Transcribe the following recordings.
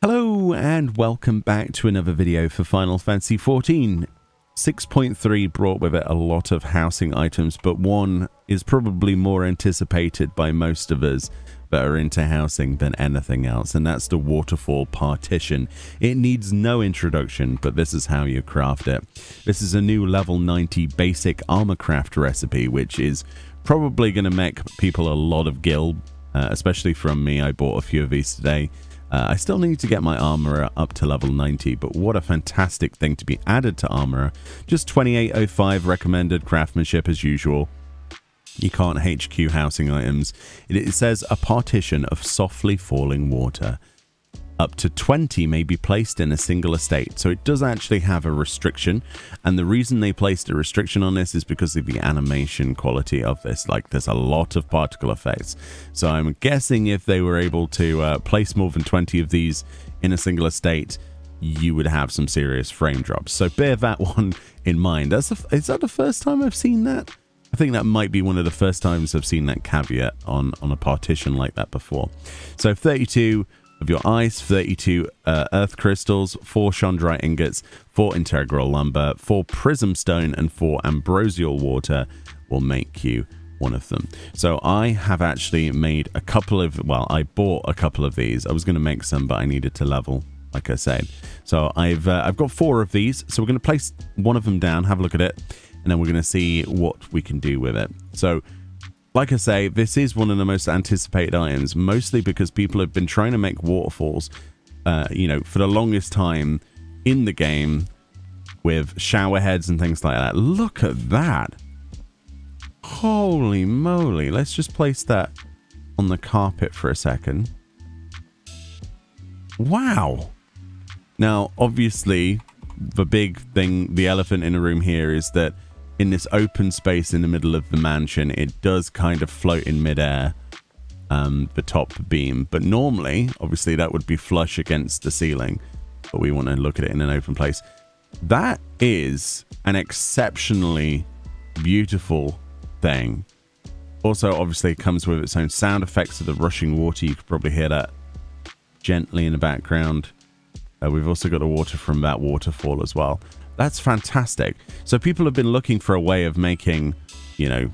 Hello and welcome back to another video for Final Fantasy XIV. 6.3 brought with it a lot of housing items, but one is probably more anticipated by most of us that are into housing than anything else, and that's the Waterfall partition. It needs no introduction, but this is how you craft it. This is a new level 90 basic armor craft recipe, which is probably going to make people a lot of gil, especially from me. I bought a few of these today. I still need to get my armor up to level 90, but what a fantastic thing to be added to armor. Just 2805 recommended craftsmanship as usual. You can't HQ housing items. It says a partition of softly falling water. Up to 20 may be placed in a single estate, so it does actually have a restriction, and the reason they placed a restriction on this is because of the animation quality of this. Like, there's a lot of particle effects, so I'm guessing if they were able to place more than 20 of these in a single estate, you would have some serious frame drops, so bear that one in mind. Is that the first time I've seen that? I think that might be one of the first times I've seen that caveat on a partition like that before. So 32 of your ice, 32 earth crystals, 4 chondrite ingots, 4 integral lumber, 4 prism stone, and 4 ambrosial water will make you one of them. So I have actually made a couple of, well, I bought a couple of these. I was going to make some, but I needed to level, like I said. So I've got 4 of these. So we're going to place one of them down, have a look at it, and then we're going to see what we can do with it. So like I say, this is one of the most anticipated items, mostly because people have been trying to make waterfalls, for the longest time in the game with shower heads and things like that. Look at that. Holy moly. Let's just place that on the carpet for a second. Wow. Now, obviously, the big thing, the elephant in the room here is that in this open space in the middle of the mansion, it does kind of float in midair, the top beam. But normally, obviously, that would be flush against the ceiling. But we want to look at it in an open place. That is an exceptionally beautiful thing. Also, obviously, it comes with its own sound effects of the rushing water. You could probably hear that gently in the background. We've also got the water from that waterfall as well. That's fantastic. So people have been looking for a way of making, a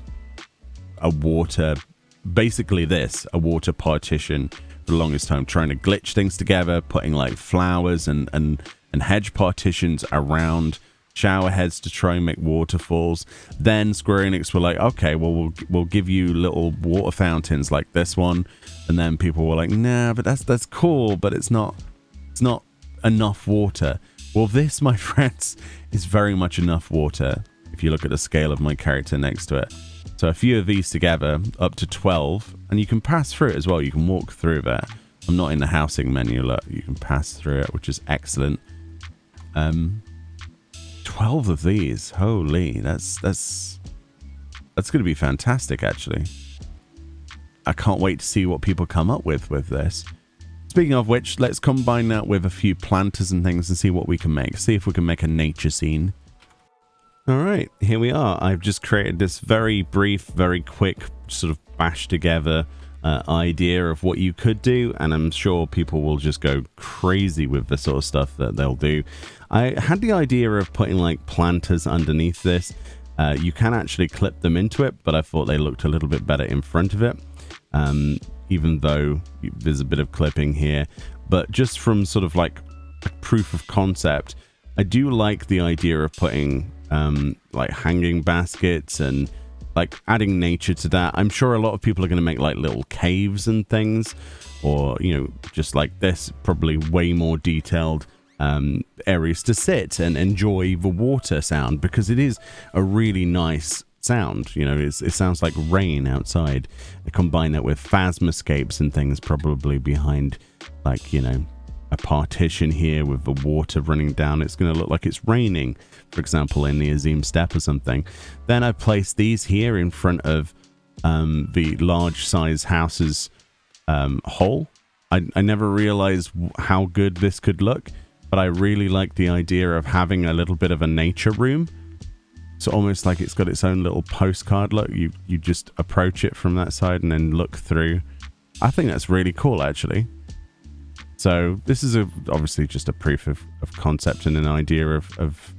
water, basically a water partition for the longest time, trying to glitch things together, putting like flowers and hedge partitions around shower heads to try and make waterfalls. Then Square Enix were like, okay, well, we'll give you little water fountains like this one. And then people were like, nah, but that's cool, but it's not enough water. Well, this, my friends, is very much enough water if you look at the scale of my character next to it. So a few of these together, up to 12, and you can pass through it as well. You can walk through that. I'm not in the housing menu, look. You can pass through it, which is excellent. 12 of these. Holy, that's going to be fantastic, actually. I can't wait to see what people come up with this. Speaking of which, let's combine that with a few planters and things and see what we can make. See if we can make a nature scene. Alright, here we are. I've just created this very brief, very quick, sort of bashed together idea of what you could do, and I'm sure people will just go crazy with the sort of stuff that they'll do. I had the idea of putting like planters underneath this. You can actually clip them into it, but I thought they looked a little bit better in front of it. Even though there's a bit of clipping here, but just from sort of like a proof of concept, I do like the idea of putting like hanging baskets and like adding nature to that. I'm sure a lot of people are going to make like little caves and things, or just like this, probably way more detailed areas to sit and enjoy the water sound, because it is a really nice sound. It sounds like rain outside. I combine that with phasmascapes and things probably behind, like, a partition here with the water running down. It's going to look like it's raining, for example, in the Azim Steppe or something. Then I place these here in front of the large size house's hole. I never realized how good this could look, but I really like the idea of having a little bit of a nature room. So almost like it's got its own little postcard look. You just approach it from that side and then look through. I think that's really cool, actually. So this is obviously just a proof of concept and an idea of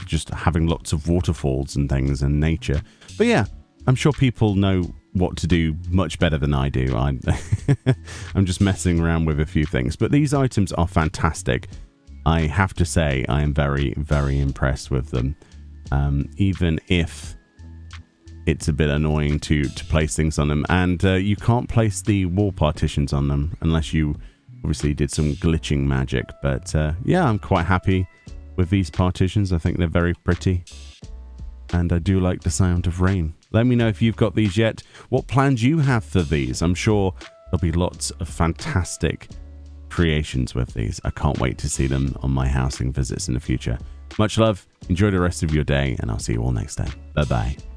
just having lots of waterfalls and things and nature. But yeah, I'm sure people know what to do much better than I do. I'm just messing around with a few things. But these items are fantastic. I have to say I am very, very impressed with them. Even if it's a bit annoying to place things on them. And you can't place the wall partitions on them unless you obviously did some glitching magic. But yeah, I'm quite happy with these partitions. I think they're very pretty. And I do like the sound of rain. Let me know if you've got these yet. What plans you have for these? I'm sure there'll be lots of fantastic creations with these. I can't wait to see them on my housing visits in the future. Much love. Enjoy the rest of your day, and I'll see you all next time. Bye-bye.